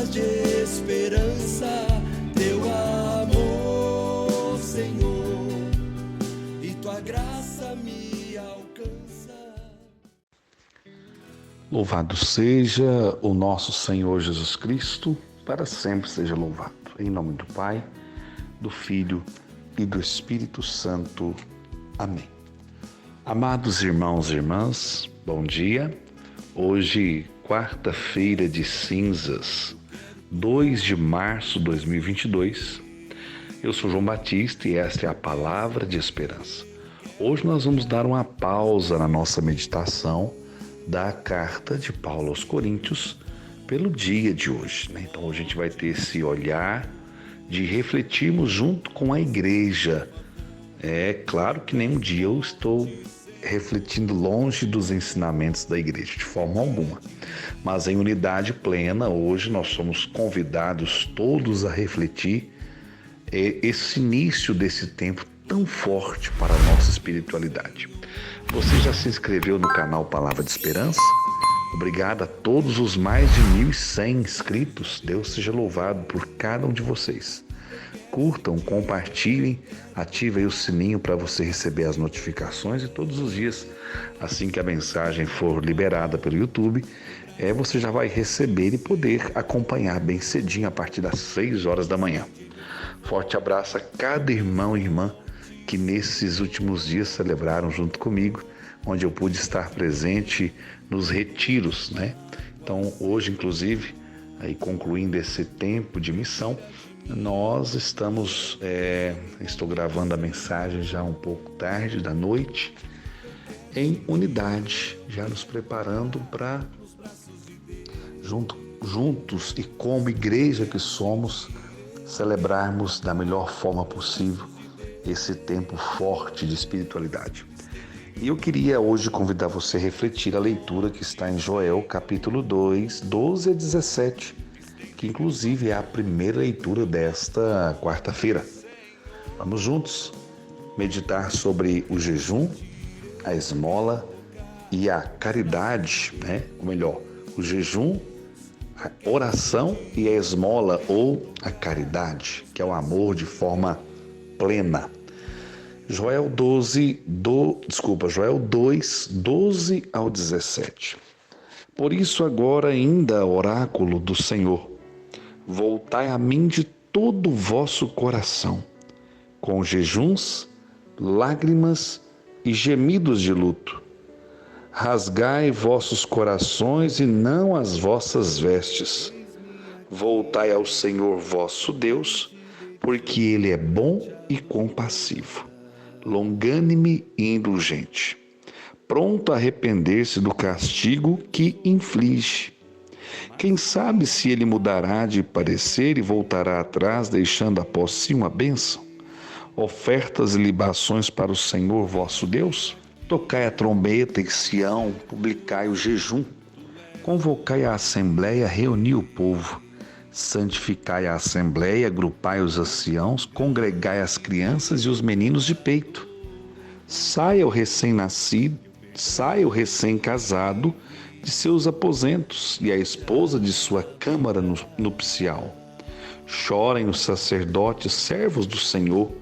palavras de esperança, teu amor, Senhor, e tua graça me alcança. Louvado seja o nosso Senhor Jesus Cristo, para sempre seja louvado. Em nome do Pai, do Filho e do Espírito Santo. Amém. Amados irmãos e irmãs, bom dia. Hoje, quarta-feira de cinzas, 2 de março de 2022. Eu sou João Batista e esta é a Palavra de Esperança. Hoje nós vamos dar uma pausa na nossa meditação da carta de Paulo aos Coríntios pelo dia de hoje, né? Então a gente vai ter esse olhar de refletirmos junto com a igreja. É claro que nenhum dia eu estou refletindo longe dos ensinamentos da igreja, de forma alguma. Mas em unidade plena, hoje nós somos convidados todos a refletir esse início desse tempo tão forte para a nossa espiritualidade. Você já se inscreveu no canal Palavra de Esperança? Obrigado a todos os mais de 1.100 inscritos. Deus seja louvado por cada um de vocês. Curtam, compartilhem, ativem o sininho para você receber as notificações e todos os dias, assim que a mensagem for liberada pelo YouTube, você já vai receber e poder acompanhar bem cedinho a partir das 6 horas da manhã. Forte abraço a cada irmão e irmã que nesses últimos dias celebraram junto comigo, onde eu pude estar presente nos retiros, né? Então, hoje, inclusive, aí concluindo esse tempo de missão, nós estou gravando a mensagem já um pouco tarde da noite, em unidade, já nos preparando para, juntos e como igreja que somos, celebrarmos da melhor forma possível esse tempo forte de espiritualidade. E eu queria hoje convidar você a refletir a leitura que está em Joel, capítulo 2, 12 a 17, que inclusive é a primeira leitura desta quarta-feira. Vamos juntos meditar sobre o jejum, a esmola e a caridade, né? Ou melhor, o jejum, a oração e a esmola ou a caridade, que é o amor de forma plena. Joel 2, 12 ao 17. Por isso agora ainda, oráculo do Senhor, voltai a mim de todo o vosso coração, com jejuns, lágrimas e gemidos de luto. Rasgai vossos corações e não as vossas vestes. Voltai ao Senhor vosso Deus, porque Ele é bom e compassivo, longânime e indulgente, pronto a arrepender-se do castigo que inflige. Quem sabe se Ele mudará de parecer e voltará atrás, deixando após si uma bênção? Ofertas e libações para o Senhor vosso Deus? Tocai a trombeta em Sião, publicai o jejum, convocai a assembleia, reuni o povo. Santificai a assembleia, agrupai os anciãos, congregai as crianças e os meninos de peito. Saia o recém-nascido, saia o recém-casado de seus aposentos e a esposa de sua câmara nupcial. Chorem os sacerdotes, servos do Senhor,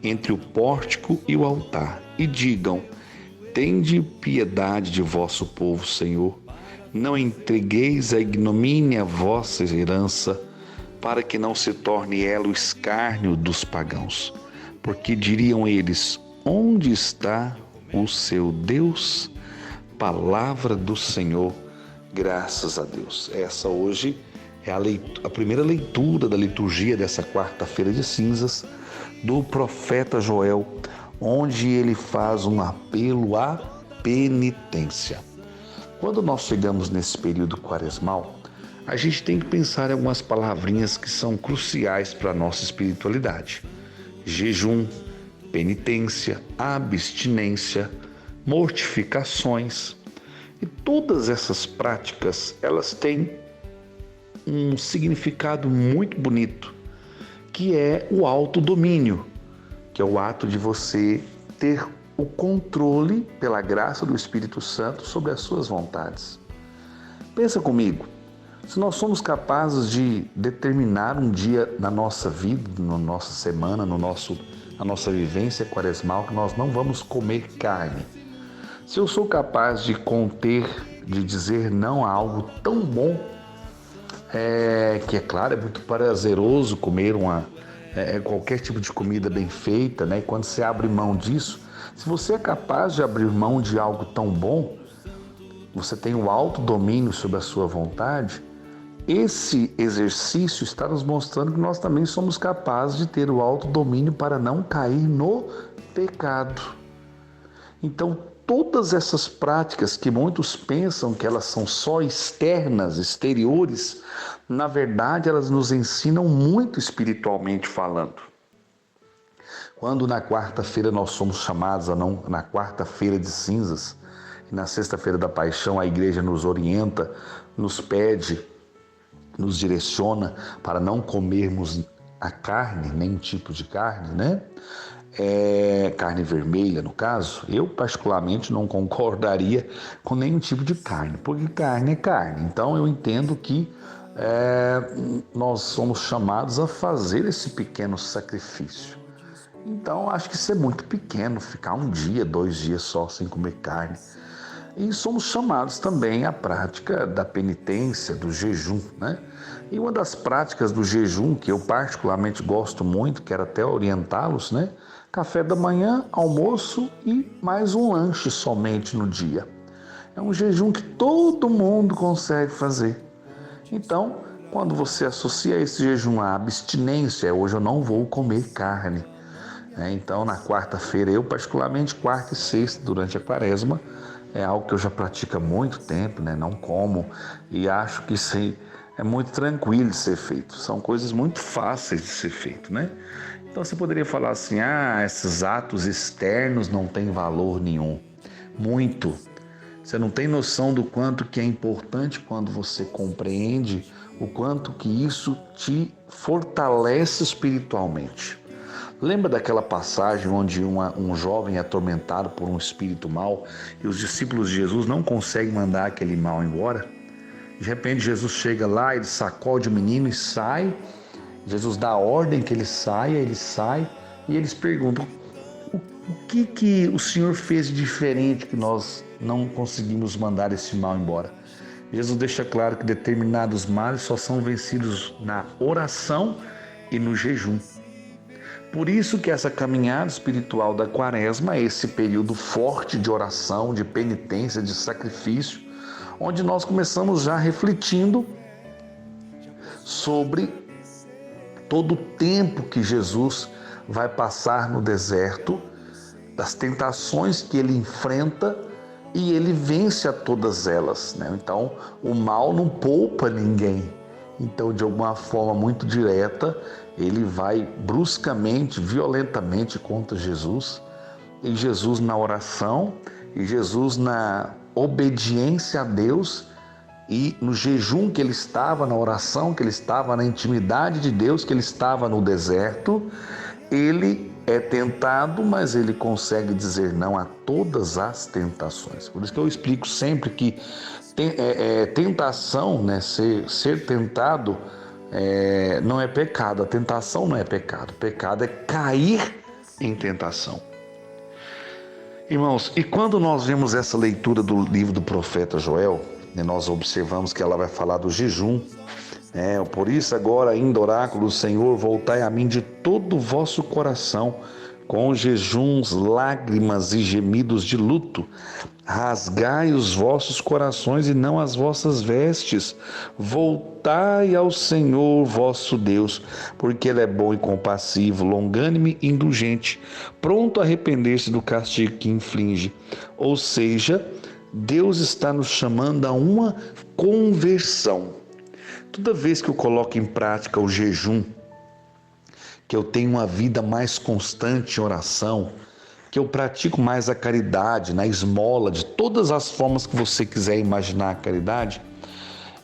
entre o pórtico e o altar, e digam: tende piedade de vosso povo, Senhor. Não entregueis a ignomínia a vossa herança, para que não se torne ela o escárnio dos pagãos. Porque diriam eles: onde está o seu Deus? Palavra do Senhor, graças a Deus. Essa hoje é a primeira leitura da liturgia dessa quarta-feira de cinzas do profeta Joel, onde ele faz um apelo à penitência. Quando nós chegamos nesse período quaresmal, a gente tem que pensar em algumas palavrinhas que são cruciais para a nossa espiritualidade: jejum, penitência, abstinência, mortificações. E todas essas práticas, elas têm um significado muito bonito, que é o autodomínio, que é o ato de você ter o controle, pela graça do Espírito Santo, sobre as suas vontades. Pensa comigo, Se nós somos capazes de determinar um dia na nossa vida, na nossa semana, na nossa vivência quaresmal, que nós não vamos comer carne. Se eu sou capaz de conter, de dizer não a algo tão bom, que é claro, é muito prazeroso comer qualquer tipo de comida bem feita, né? E quando você abre mão disso, se você é capaz de abrir mão de algo tão bom, você tem o autodomínio sobre a sua vontade, esse exercício está nos mostrando que nós também somos capazes de ter o autodomínio para não cair no pecado. Então, todas essas práticas que muitos pensam que elas são só externas, exteriores, na verdade elas nos ensinam muito espiritualmente falando. Quando na quarta-feira nós somos chamados na quarta-feira de cinzas, e na sexta-feira da paixão a igreja nos orienta, nos pede, nos direciona para não comermos a carne, nenhum tipo de carne, né? Carne vermelha, no caso, eu particularmente não concordaria com nenhum tipo de carne, porque carne é carne. Então eu entendo que nós somos chamados a fazer esse pequeno sacrifício. Então acho que isso é muito pequeno, ficar 1 dia, 2 dias só sem comer carne. E somos chamados também à prática da penitência, do jejum, né? E uma das práticas do jejum, que eu particularmente gosto muito, quero até orientá-los, né? Café da manhã, almoço e mais um lanche somente no dia. É um jejum que todo mundo consegue fazer. Então, quando você associa esse jejum à abstinência, hoje eu não vou comer carne. Então, na quarta-feira, eu particularmente, quarta e sexta, durante a quaresma, é algo que eu já pratico há muito tempo, né? Não como, e acho que isso é muito tranquilo de ser feito. São coisas muito fáceis de ser feito, né? Então você poderia falar assim, esses atos externos não têm valor nenhum. Muito. Você não tem noção do quanto que é importante quando você compreende o quanto que isso te fortalece espiritualmente. Lembra daquela passagem onde um jovem é atormentado por um espírito mau e os discípulos de Jesus não conseguem mandar aquele mal embora? De repente Jesus chega lá, ele sacode o menino e sai. Jesus dá a ordem que ele sai e eles perguntam: o que o Senhor fez de diferente que nós não conseguimos mandar esse mal embora? Jesus deixa claro que determinados males só são vencidos na oração e no jejum. Por isso que essa caminhada espiritual da quaresma é esse período forte de oração, de penitência, de sacrifício, onde nós começamos já refletindo sobre todo o tempo que Jesus vai passar no deserto, das tentações que ele enfrenta e ele vence a todas elas, né? Então, o mal não poupa ninguém. Então, de alguma forma muito direta, ele vai bruscamente, violentamente contra Jesus, e Jesus na oração, e Jesus na obediência a Deus, e no jejum que ele estava, na oração que ele estava, na intimidade de Deus que ele estava no deserto, ele é tentado, mas ele consegue dizer não a todas as tentações. Por isso que eu explico sempre que tentação, né, ser tentado não é pecado, a tentação não é pecado, o pecado é cair em tentação. Irmãos, e quando nós vemos essa leitura do livro do profeta Joel, nós observamos que ela vai falar do jejum. Por isso agora ainda, oráculo do Senhor, voltai a mim de todo o vosso coração, com jejuns, lágrimas e gemidos de luto. Rasgai os vossos corações e não as vossas vestes. Voltai ao Senhor vosso Deus, porque Ele é bom e compassivo, longânime e indulgente, pronto a arrepender-se do castigo que inflige. Ou seja, Deus está nos chamando a uma conversão. Toda vez que eu coloco em prática o jejum, que eu tenho uma vida mais constante em oração, que eu pratico mais a caridade, na esmola, de todas as formas que você quiser imaginar a caridade,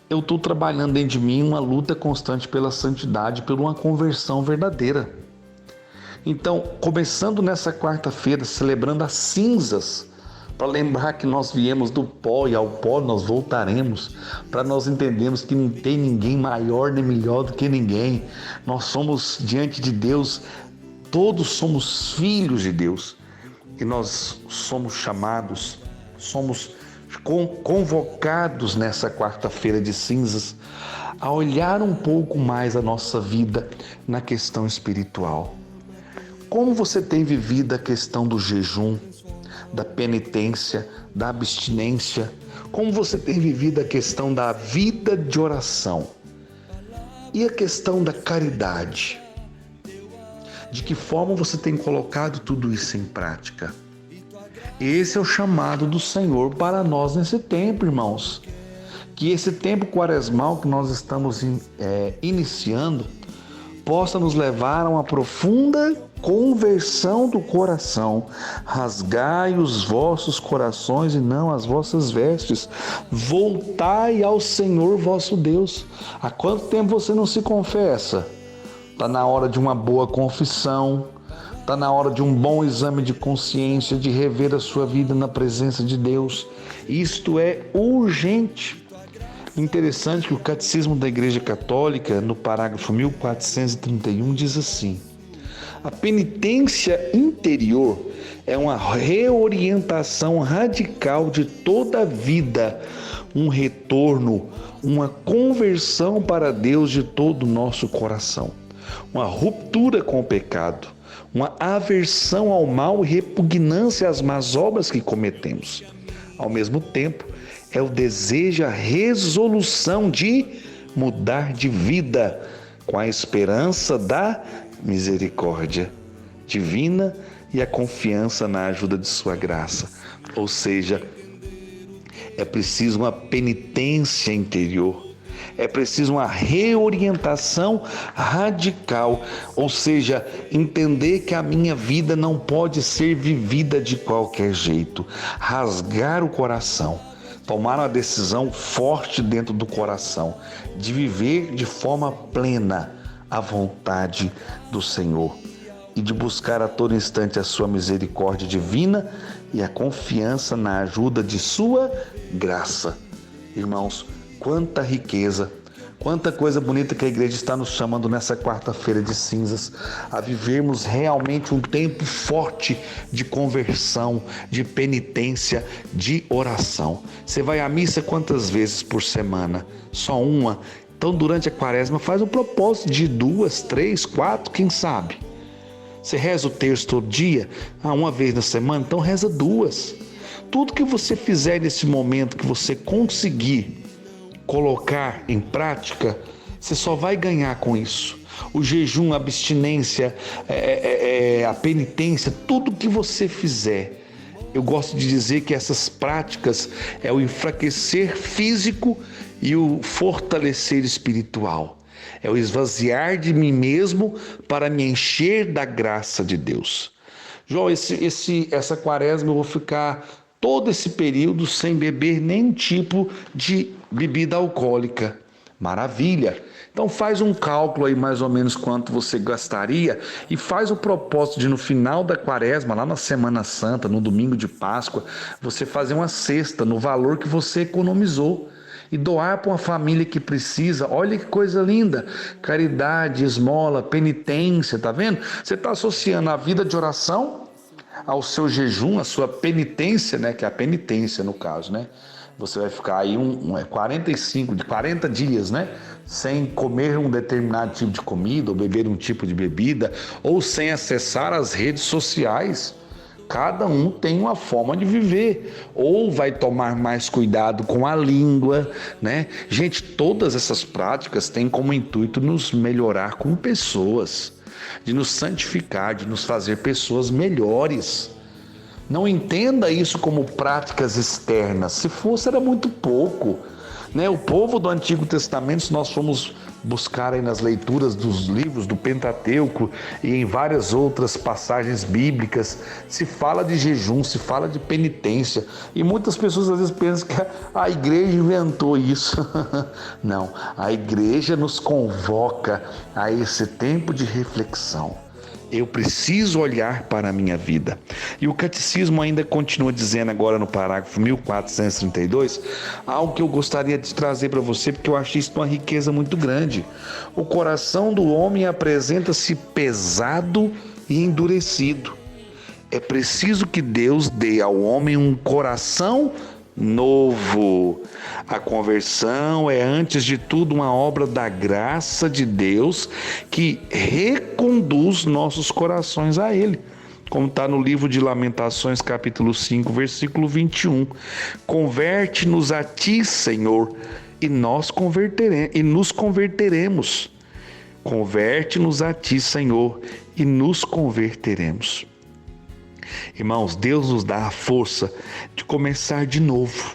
eu estou trabalhando dentro de mim uma luta constante pela santidade, por uma conversão verdadeira. Então, começando nessa quarta-feira, celebrando as cinzas, para lembrar que nós viemos do pó e ao pó nós voltaremos, para nós entendermos que não tem ninguém maior nem melhor do que ninguém. Nós somos diante de Deus, todos somos filhos de Deus e nós somos chamados, somos convocados nessa quarta-feira de cinzas a olhar um pouco mais a nossa vida na questão espiritual. Como você tem vivido a questão do jejum, da penitência, da abstinência? Como você tem vivido a questão da vida de oração? E a questão da caridade? De que forma você tem colocado tudo isso em prática? Esse é o chamado do Senhor para nós nesse tempo, irmãos. Que esse tempo quaresmal que nós estamos iniciando possa nos levar a uma profunda conversão do coração. Rasgai os vossos corações e não as vossas vestes. Voltai ao Senhor vosso Deus. Há quanto tempo você não se confessa? Está na hora de uma boa confissão. Está na hora de um bom exame de consciência, de rever a sua vida na presença de Deus. Isto é urgente. Interessante que o Catecismo da Igreja Católica, no parágrafo 1431, diz assim: a penitência interior é uma reorientação radical de toda a vida, um retorno, uma conversão para Deus de todo o nosso coração, uma ruptura com o pecado, uma aversão ao mal e repugnância às más obras que cometemos. Ao mesmo tempo, é o desejo, a resolução de mudar de vida com a esperança da misericórdia divina e a confiança na ajuda de sua graça. Ou seja, é preciso uma penitência interior, é preciso uma reorientação radical, ou seja, entender que a minha vida não pode ser vivida de qualquer jeito, rasgar o coração, tomar uma decisão forte dentro do coração, de viver de forma plena a vontade do Senhor e de buscar a todo instante a sua misericórdia divina e a confiança na ajuda de sua graça. Irmãos, quanta riqueza, quanta coisa bonita que a igreja está nos chamando nessa quarta-feira de cinzas, a vivermos realmente um tempo forte de conversão, de penitência, de oração. Você vai à missa quantas vezes por semana? Só uma? Então, durante a quaresma, faz um propósito de 2, 3, 4, quem sabe? Você reza o terço todo dia? Uma vez na semana? Então reza 2. Tudo que você fizer nesse momento, que você conseguir colocar em prática, você só vai ganhar com isso. O jejum, a abstinência, a penitência, tudo que você fizer. Eu gosto de dizer que essas práticas é o enfraquecer físico e o fortalecer espiritual. É o esvaziar de mim mesmo para me encher da graça de Deus. João, essa quaresma eu vou ficar todo esse período sem beber nenhum tipo de bebida alcoólica. Maravilha! Então faz um cálculo aí mais ou menos quanto você gastaria e faz o propósito de no final da quaresma, lá na Semana Santa, no domingo de Páscoa, você fazer uma cesta no valor que você economizou e doar para uma família que precisa. Olha que coisa linda! Caridade, esmola, penitência, tá vendo? Você está associando a vida de oração ao seu jejum, a sua penitência, né? Que é a penitência no caso, né? Você vai ficar aí 40 dias, né? Sem comer um determinado tipo de comida, ou beber um tipo de bebida, ou sem acessar as redes sociais. Cada um tem uma forma de viver, ou vai tomar mais cuidado com a língua, né? Gente, todas essas práticas têm como intuito nos melhorar como pessoas, de nos santificar, de nos fazer pessoas melhores. Não entenda isso como práticas externas. Se fosse, era muito pouco, né? O povo do Antigo Testamento, se nós formos buscar aí nas leituras dos livros do Pentateuco e em várias outras passagens bíblicas, se fala de jejum, se fala de penitência. E muitas pessoas às vezes pensam que a igreja inventou isso. Não, a igreja nos convoca a esse tempo de reflexão. Eu preciso olhar para a minha vida. E o catecismo ainda continua dizendo agora no parágrafo 1432, algo que eu gostaria de trazer para você, porque eu acho isso uma riqueza muito grande. O coração do homem apresenta-se pesado e endurecido. É preciso que Deus dê ao homem um coração novo. A conversão é, antes de tudo, uma obra da graça de Deus que reconduz nossos corações a Ele. Como está no livro de Lamentações, capítulo 5, versículo 21. Converte-nos a Ti, Senhor, e nos converteremos. Converte-nos a Ti, Senhor, e nos converteremos. Irmãos, Deus nos dá a força de começar de novo.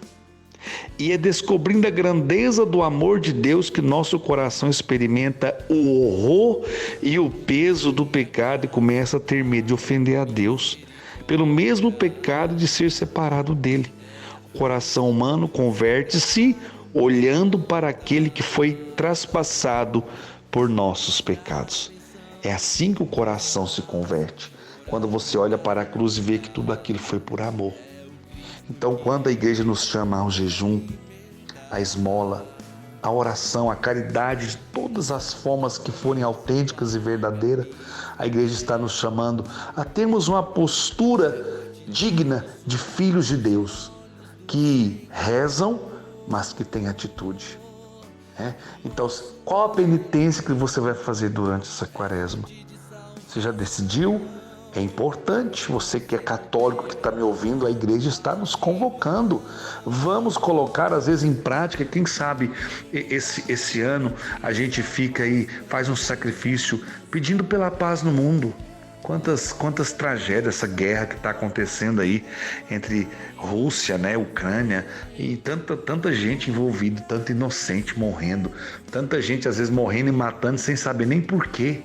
E é descobrindo a grandeza do amor de Deus que nosso coração experimenta o horror e o peso do pecado e começa a ter medo de ofender a Deus, pelo mesmo pecado de ser separado dele. O coração humano converte-se olhando para aquele que foi traspassado por nossos pecados. É assim que o coração se converte. Quando você olha para a cruz e vê que tudo aquilo foi por amor. Então, quando a igreja nos chama ao jejum, à esmola, à oração, à caridade, de todas as formas que forem autênticas e verdadeiras, a igreja está nos chamando a termos uma postura digna de filhos de Deus, que rezam, mas que têm atitude. Então, qual a penitência que você vai fazer durante essa quaresma? Você já decidiu? É importante, você que é católico, que está me ouvindo, a igreja está nos convocando. Vamos colocar, às vezes, em prática. Quem sabe esse ano a gente fica aí, faz um sacrifício pedindo pela paz no mundo. Quantas tragédias, essa guerra que está acontecendo aí entre Rússia, Ucrânia, e tanta gente envolvida, tanta inocente morrendo, tanta gente às vezes morrendo e matando sem saber nem porquê.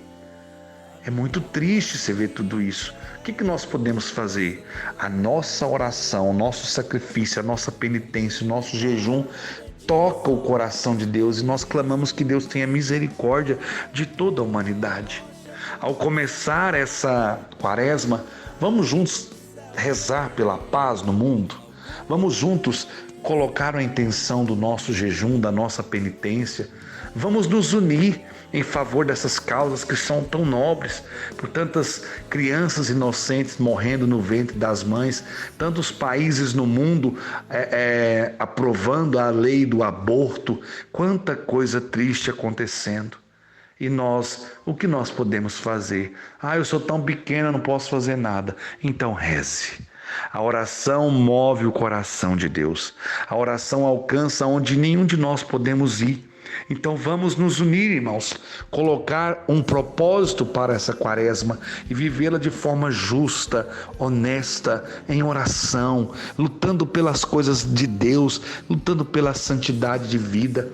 É muito triste você ver tudo isso. O que nós podemos fazer? A nossa oração, o nosso sacrifício, a nossa penitência, o nosso jejum toca o coração de Deus e nós clamamos que Deus tenha misericórdia de toda a humanidade. Ao começar essa quaresma, vamos juntos rezar pela paz no mundo? Vamos juntos colocar a intenção do nosso jejum, da nossa penitência? Vamos nos unir em favor dessas causas que são tão nobres, por tantas crianças inocentes morrendo no ventre das mães, tantos países no mundo aprovando a lei do aborto, quanta coisa triste acontecendo. E nós, o que nós podemos fazer? Eu sou tão pequena, não posso fazer nada. Então reze. A oração move o coração de Deus. A oração alcança onde nenhum de nós podemos ir. Então vamos nos unir, irmãos, colocar um propósito para essa quaresma e vivê-la de forma justa, honesta, em oração, lutando pelas coisas de Deus, lutando pela santidade de vida.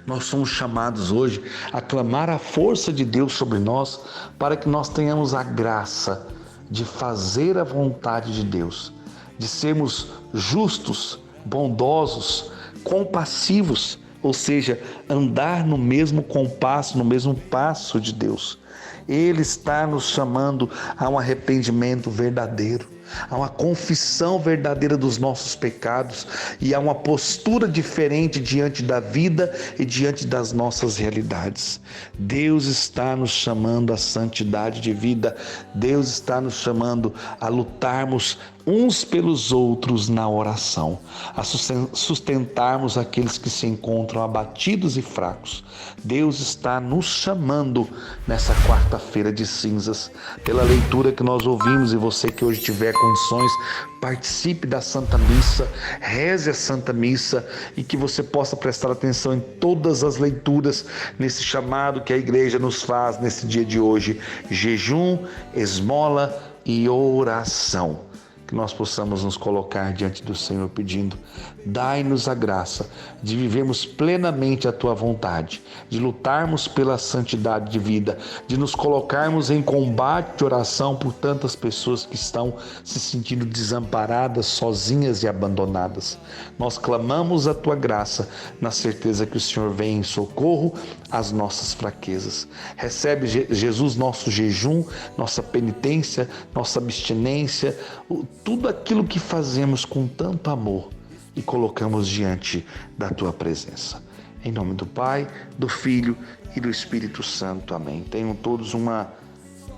Nós somos chamados hoje a clamar a força de Deus sobre nós para que nós tenhamos a graça de fazer a vontade de Deus, de sermos justos, bondosos, compassivos, ou seja, andar no mesmo compasso, no mesmo passo de Deus. Ele está nos chamando a um arrependimento verdadeiro, a uma confissão verdadeira dos nossos pecados e a uma postura diferente diante da vida e diante das nossas realidades. Deus está nos chamando à santidade de vida. Deus está nos chamando a lutarmos uns pelos outros na oração, a sustentarmos aqueles que se encontram abatidos e fracos. Deus está nos chamando nessa quarta-feira de cinzas, pela leitura que nós ouvimos, e você que hoje tiver condições, participe da Santa Missa, reze a Santa Missa e que você possa prestar atenção em todas as leituras nesse chamado que a igreja nos faz nesse dia de hoje: jejum, esmola e oração. que nós possamos nos colocar diante do Senhor pedindo: dai-nos a graça de vivermos plenamente a Tua vontade, de lutarmos pela santidade de vida, de nos colocarmos em combate de oração por tantas pessoas que estão se sentindo desamparadas, sozinhas e abandonadas. Nós clamamos a Tua graça na certeza que o Senhor vem em socorro às nossas fraquezas. Recebe, Jesus, nosso jejum, nossa penitência, nossa abstinência, tudo aquilo que fazemos com tanto amor e colocamos diante da Tua presença. Em nome do Pai, do Filho e do Espírito Santo. Amém. Tenham todos uma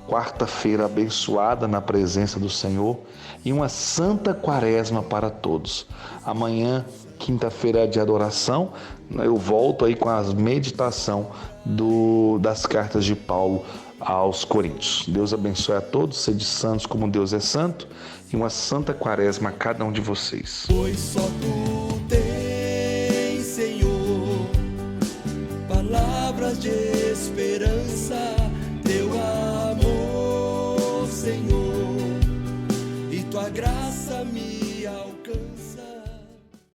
quarta-feira abençoada na presença do Senhor e uma santa quaresma para todos. Amanhã, quinta-feira de adoração, eu volto aí com a meditação das cartas de Paulo aos Coríntios. Deus abençoe a todos, sede santos como Deus é santo, e uma santa quaresma a cada um de vocês. Pois só Tu tens, Senhor, palavras de esperança, Teu amor